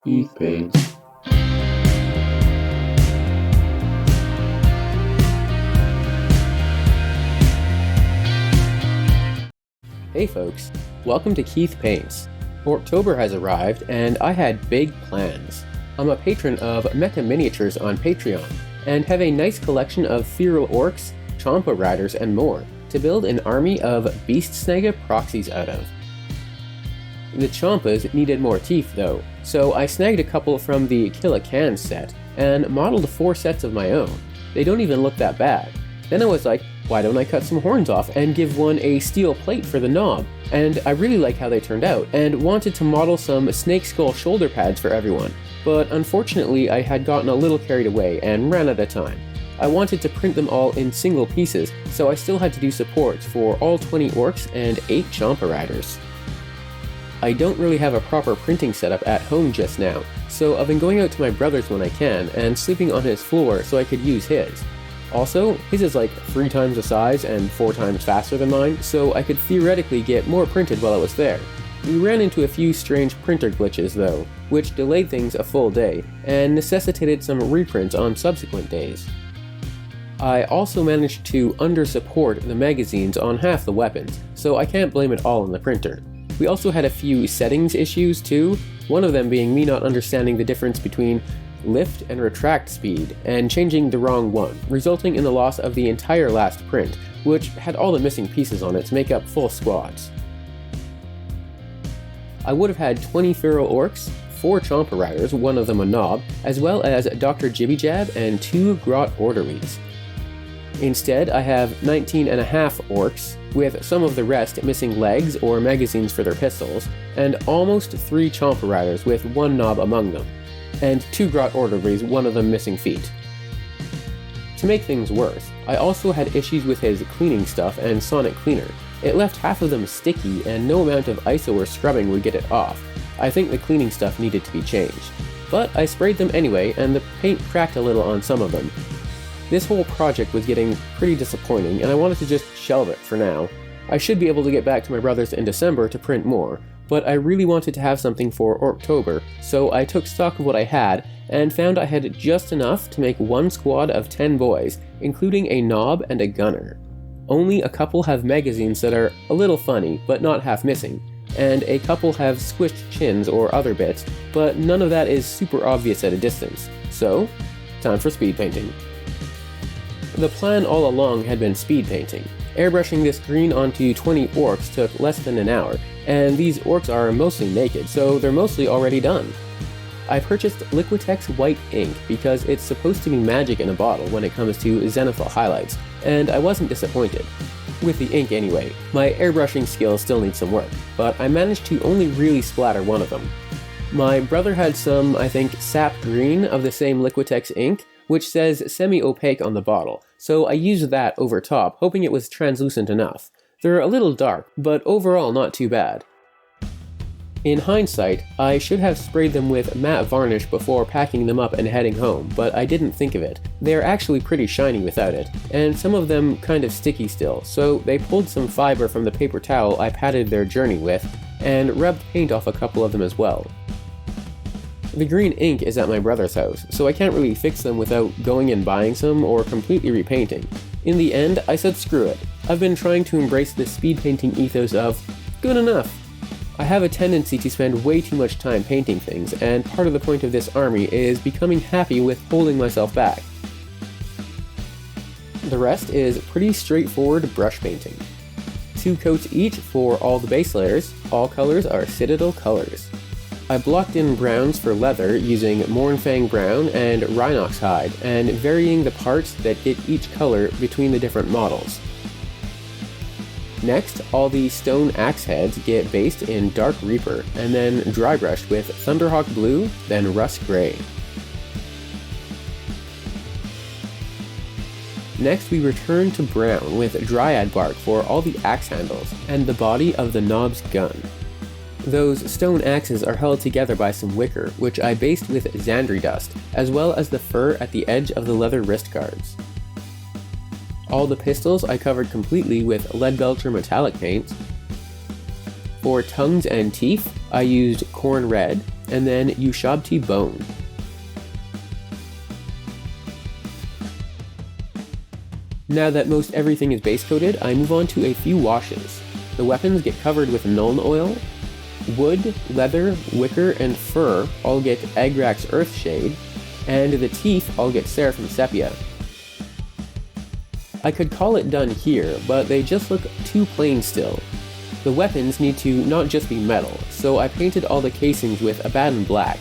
Keith paints. Hey folks, welcome to Keith Paints. October has arrived and I had big plans. I'm a patron of Mecha Miniatures on Patreon and have a nice collection of feral orcs, Champa riders, and more to build an army of Beast Snega proxies out of. The Champas needed more teeth though, so I snagged a couple from the Kill a Can set and modeled 4 sets of my own. They don't even look that bad. Then I was like, why don't I cut some horns off and give one a steel plate for the knob? And I really like how they turned out, and wanted to model some snake skull shoulder pads for everyone, but unfortunately I had gotten a little carried away and ran out of time. I wanted to print them all in single pieces, so I still had to do supports for all 20 orcs and 8 Champa riders. I don't really have a proper printing setup at home just now, so I've been going out to my brother's when I can and sleeping on his floor so I could use his. Also, his is like 3 times the size and 4 times faster than mine, so I could theoretically get more printed while I was there. We ran into a few strange printer glitches though, which delayed things a full day, and necessitated some reprints on subsequent days. I also managed to under-support the magazines on half the weapons, so I can't blame it all on the printer. We also had a few settings issues too, one of them being me not understanding the difference between lift and retract speed, and changing the wrong one, resulting in the loss of the entire last print, which had all the missing pieces on it to make up full squads. I would have had 20 feral orcs, 4 Champa riders, one of them a knob, as well as Dr. Jibby Jab and 2 Grot Orderlies. Instead, I have 19.5 orcs, with some of the rest missing legs or magazines for their pistols, and almost 3 Champa riders with 1 knob among them, and 2 Grot Orderlies, one of them missing feet. To make things worse, I also had issues with his cleaning stuff and sonic cleaner. It left half of them sticky and no amount of ISO or scrubbing would get it off. I think the cleaning stuff needed to be changed. But I sprayed them anyway and the paint cracked a little on some of them. This whole project was getting pretty disappointing and I wanted to just shelve it for now. I should be able to get back to my brother's in December to print more, but I really wanted to have something for October, so I took stock of what I had and found I had just enough to make 1 squad of 10 boys, including a knob and a gunner. Only a couple have magazines that are a little funny, but not half missing, and a couple have squished chins or other bits, but none of that is super obvious at a distance. So, time for speed painting. The plan all along had been speed painting. Airbrushing this green onto 20 orcs took less than an hour, and these orcs are mostly naked, so they're mostly already done. I purchased Liquitex white ink because it's supposed to be magic in a bottle when it comes to zenithal highlights, and I wasn't disappointed. With the ink anyway. My airbrushing skills still need some work, but I managed to only really splatter one of them. My brother had some, I think, sap green of the same Liquitex ink, which says semi-opaque on the bottle, so I used that over top, hoping it was translucent enough. They're a little dark, but overall not too bad. In hindsight, I should have sprayed them with matte varnish before packing them up and heading home, but I didn't think of it. They're actually pretty shiny without it, and some of them kind of sticky still, so they pulled some fiber from the paper towel I padded their journey with, and rubbed paint off a couple of them as well. The green ink is at my brother's house, so I can't really fix them without going and buying some or completely repainting. In the end, I said screw it. I've been trying to embrace the speed painting ethos of good enough. I have a tendency to spend way too much time painting things, and part of the point of this army is becoming happy with holding myself back. The rest is pretty straightforward brush painting. 2 coats each for all the base layers. All colors are Citadel colors. I blocked in browns for leather using Mournfang brown and Rhinox hide, and varying the parts that get each color between the different models. Next, all the stone axe heads get based in Dark Reaper, and then dry brushed with Thunderhawk blue, then Rust gray. Next we return to brown with Dryad bark for all the axe handles, and the body of the knob's gun. Those stone axes are held together by some wicker, which I based with Xandri dust, as well as the fur at the edge of the leather wrist guards. All the pistols I covered completely with Leadbelcher metallic paints. For tongues and teeth, I used Corn Red, and then Ushabti bone. Now that most everything is base coated, I move on to a few washes. The weapons get covered with Nuln oil. Wood, leather, wicker, and fur all get Agrax Earthshade, and the teeth all get Seraphim Sepia. I could call it done here, but they just look too plain still. The weapons need to not just be metal, so I painted all the casings with Abaddon Black.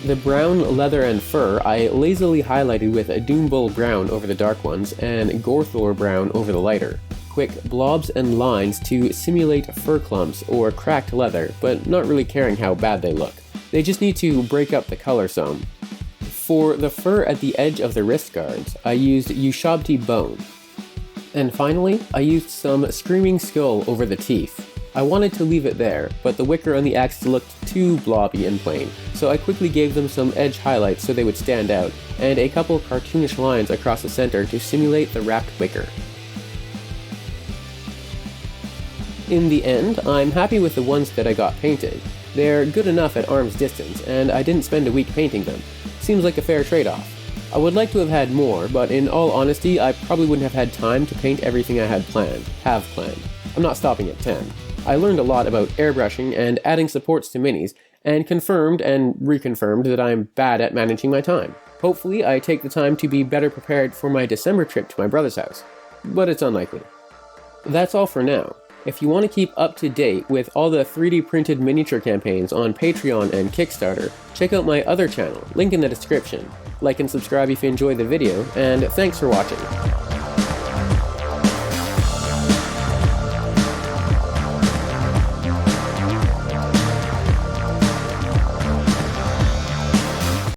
The brown leather and fur I lazily highlighted with a Doombull brown over the dark ones and Gorthor brown over the lighter. Quick blobs and lines to simulate fur clumps or cracked leather, but not really caring how bad they look. They just need to break up the color some. For the fur at the edge of the wrist guards, I used Ushabti bone. And finally, I used some Screaming Skull over the teeth. I wanted to leave it there, but the wicker on the axes looked too blobby and plain, so I quickly gave them some edge highlights so they would stand out, and a couple cartoonish lines across the center to simulate the wrapped wicker. In the end, I'm happy with the ones that I got painted. They're good enough at arm's distance, and I didn't spend a week painting them. Seems like a fair trade-off. I would like to have had more, but in all honesty, I probably wouldn't have had time to paint everything I have planned. I'm not stopping at 10. I learned a lot about airbrushing and adding supports to minis, and confirmed and reconfirmed that I'm bad at managing my time. Hopefully, I take the time to be better prepared for my December trip to my brother's house, but it's unlikely. That's all for now. If you want to keep up to date with all the 3D printed miniature campaigns on Patreon and Kickstarter, check out my other channel, link in the description. Like and subscribe if you enjoyed the video, and thanks for watching.